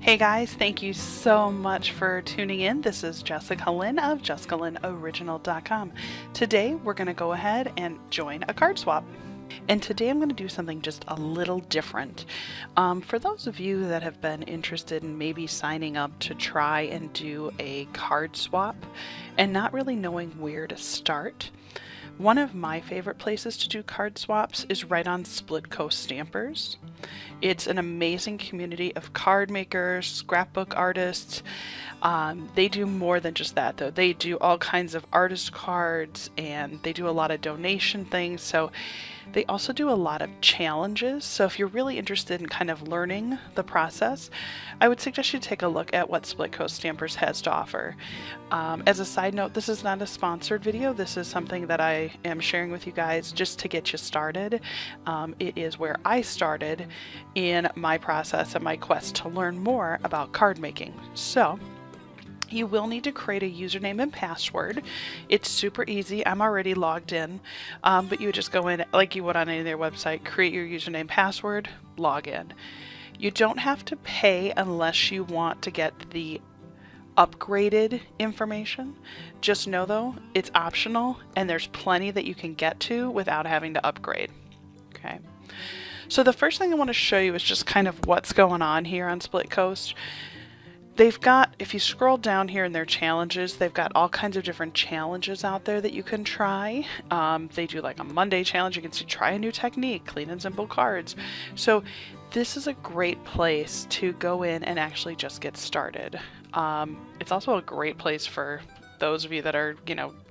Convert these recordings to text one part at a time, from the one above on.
Hey guys, thank you so much for tuning in. This is Jessica Lynn of JessicaLynnOriginal.com. Today we're going to go ahead and join a card swap. And today I'm going to do something just a little different. For those of you that have been interested in maybe signing up to try and do a card swap and not really knowing where to start, one of my favorite places to do card swaps is right on Splitcoaststampers. It's an amazing community of card makers, scrapbook artists. They do more than just that though. They do all kinds of artist cards and they do a lot of donation things. So they also do a lot of challenges. So if you're really interested in kind of learning the process, I would suggest you take a look at what Splitcoaststampers has to offer. As a side note, this is not a sponsored video. This is something that I am sharing with you guys just to get you started. It is where I started in my process and my quest to learn more about card making. So you will need to create a username and password. It's super easy. I'm already logged in, but you would just go in like you would on any of their website, create your username, password, log in. You don't have to pay unless you want to get the upgraded information. Just know though, it's optional and there's plenty that you can get to without having to upgrade. Okay. So the first thing I want to show you is just kind of what's going on here on Splitcoast. They've got, if you scroll down here in their challenges, they've got all kinds of different challenges out there that you can try. They do like a Monday challenge. You can see try a new technique, clean and simple cards. So this is a great place to go in and actually just get started. It's also a great place for those of you that are,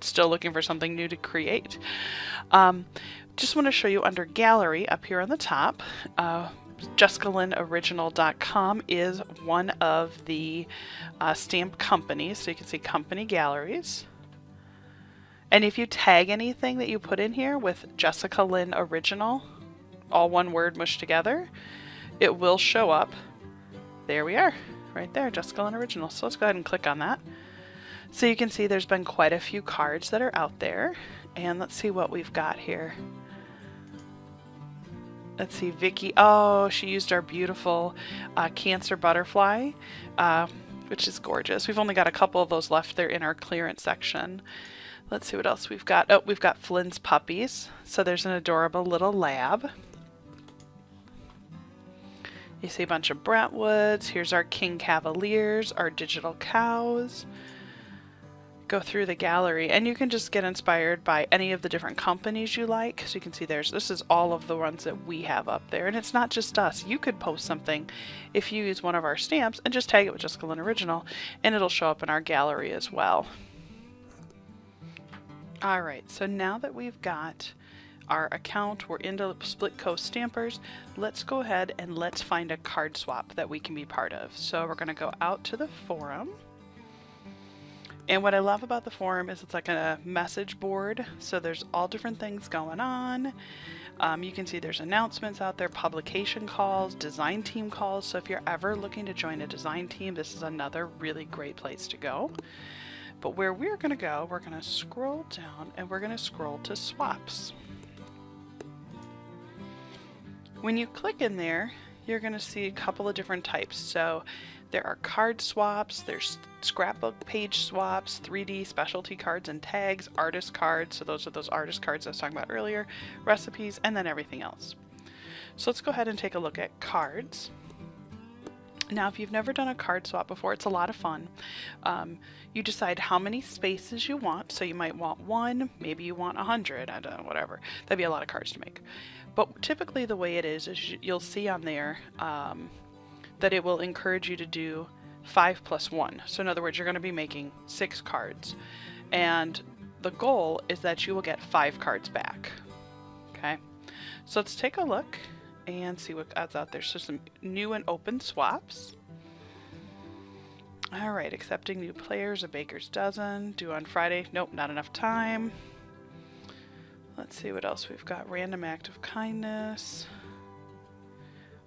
still looking for something new to create. Just want to show you under gallery up here on the top. JessicaLynnOriginal.com is one of the stamp companies, so you can see company galleries. And if you tag anything that you put in here with Jessica Lynn Original, all one word mushed together, it will show up. There we are, right there, Jessica Lynn Original. So let's go ahead and click on that. So you can see there's been quite a few cards that are out there. And let's see what we've got here. Let's see, Vicky. Oh, she used our beautiful Cancer butterfly, which is gorgeous. We've only got a couple of those left there in our clearance section. Let's see what else we've got. Oh, we've got Flynn's puppies. So there's an adorable little lab. You see a bunch of Brentwoods. Here's our King Cavaliers, our digital cows. Go through the gallery and you can just get inspired by any of the different companies you like. So you can see this is all of the ones that we have up there, and it's not just us. You could post something if you use one of our stamps and just tag it with Jessica Lynn Original and it'll show up in our gallery as well. Alright, so now that we've got our account, we're into Splitcoaststampers, let's go ahead and let's find a card swap that we can be part of. So we're going to go out to the forum. And what I love about the forum is it's like a message board, so there's all different things going on. You can see there's announcements out there, publication calls, design team calls, so if you're ever looking to join a design team, this is another really great place to go. But where we're going to go, we're going to scroll down and we're going to scroll to swaps. When you click in there, you're going to see a couple of different types. So there are card swaps, there's scrapbook page swaps, 3D specialty cards and tags, artist cards, so those are those artist cards I was talking about earlier, recipes, and then everything else. So let's go ahead and take a look at cards. Now if you've never done a card swap before, it's a lot of fun. You decide how many spaces you want, so you might want 1, maybe you want 100, I don't know, whatever. That'd be a lot of cards to make. But typically the way it is you'll see on there that it will encourage you to do 5 plus 1. So in other words, you're going to be making 6 cards. And the goal is that you will get 5 cards back. Okay, so let's take a look and see what's out there. So some new and open swaps. Alright, accepting new players, a baker's dozen. Due on Friday. Nope, not enough time. Let's see what else we've got. Random act of kindness.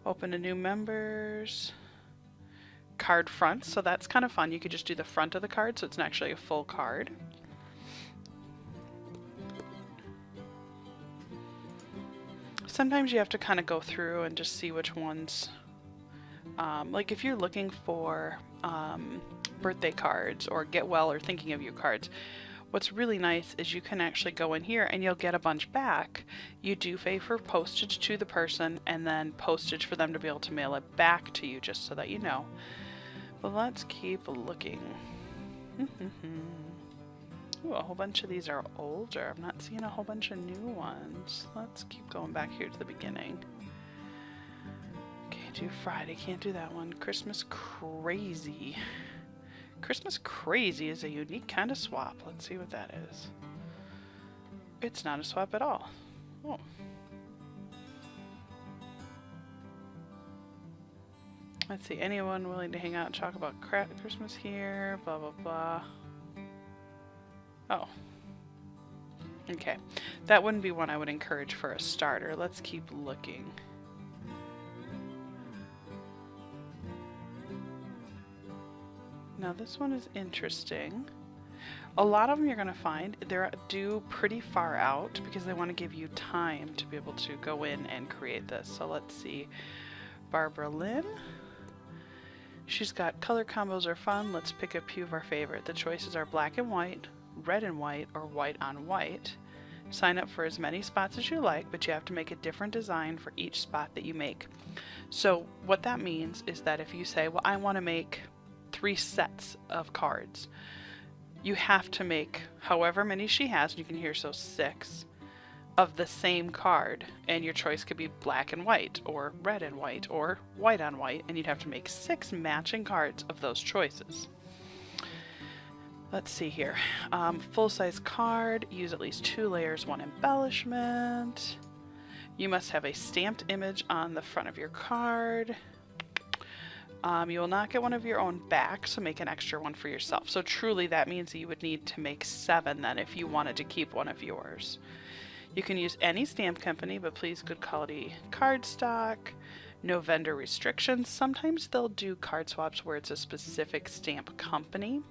Open to new members. Card fronts, so that's kind of fun. You could just do the front of the card, so it's not actually a full card. Sometimes you have to kind of go through and just see which ones like if you're looking for birthday cards or get well or thinking of you cards, what's really nice is you can actually go in here and you'll get a bunch back. You do pay for postage to the person and then postage for them to be able to mail it back to you, just so that you know. Well, let's keep looking. Ooh, a whole bunch of these are older. I'm not seeing a whole bunch of new ones. Let's keep going back here to the beginning. Okay, do Friday. Can't do that one. Christmas Crazy. Christmas Crazy is a unique kind of swap. Let's see what that is. It's not a swap at all. Oh. Let's see. Anyone willing to hang out and talk about Christmas here? Blah, blah, blah. Oh. Okay. That wouldn't be one I would encourage for a starter. Let's keep looking. Now this one is interesting. A lot of them you're going to find they're due pretty far out because they want to give you time to be able to go in and create this. So let's see. Barbara Lynn. She's got color combos are fun. Let's pick a few of our favorite. The choices are black and white, red and white, or white on white. Sign up for as many spots as you like, but you have to make a different design for each spot that you make. So what that means is that if you say, well, I want to make 3 sets of cards, you have to make however many she has, you can hear, so 6 of the same card, and your choice could be black and white or red and white or white on white, and you'd have to make 6 matching cards of those choices. Let's see here. Full-size card, use at least 2 layers, 1 embellishment. You must have a stamped image on the front of your card. You will not get one of your own back, so make an extra one for yourself. So truly that means that you would need to make 7 then if you wanted to keep one of yours. You can use any stamp company, but please good quality cardstock. No vendor restrictions. Sometimes they'll do card swaps where it's a specific stamp company.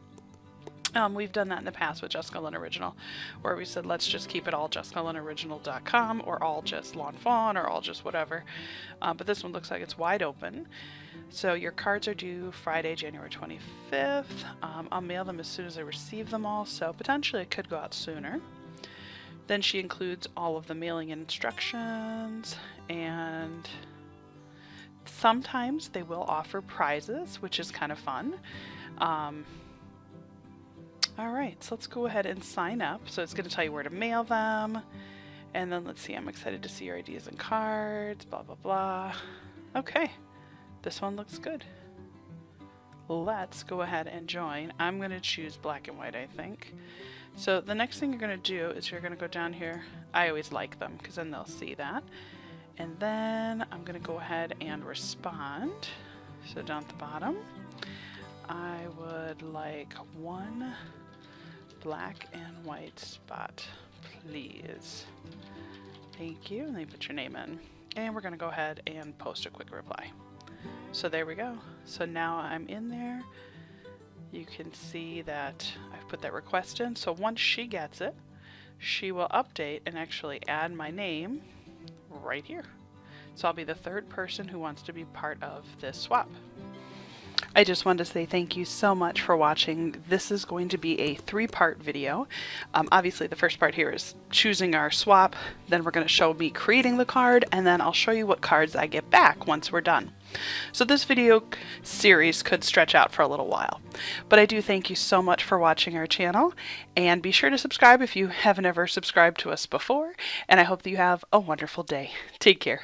We've done that in the past with JessicaLynnOriginal, where we said let's just keep it all JessicaLynnOriginal.com or all just Lawn Fawn or all just whatever. But this one looks like it's wide open. So your cards are due Friday, January 25th. I'll mail them as soon as I receive them all, so potentially it could go out sooner. Then she includes all of the mailing instructions, and sometimes they will offer prizes, which is kind of fun. Alright, so let's go ahead and sign up. So it's going to tell you where to mail them. And then let's see, I'm excited to see your ideas and cards, blah, blah, blah. Okay, this one looks good. Let's go ahead and join. I'm going to choose black and white, I think. So the next thing you're going to do is you're going to go down here. I always like them because then they'll see that. And then I'm going to go ahead and respond. So down at the bottom, I would like 1 black and white spot, please. Thank you. And then you put your name in. And we're going to go ahead and post a quick reply. So there we go. So now I'm in there. You can see that I've put that request in. So once she gets it, she will update and actually add my name right here. So I'll be the 3rd person who wants to be part of this swap. I just wanted to say thank you so much for watching. This is going to be a 3-part video. Obviously the first part here is choosing our swap, then we're going to show me creating the card, and then I'll show you what cards I get back once we're done. So this video series could stretch out for a little while, but I do thank you so much for watching our channel, and be sure to subscribe if you haven't ever subscribed to us before, and I hope that you have a wonderful day. Take care.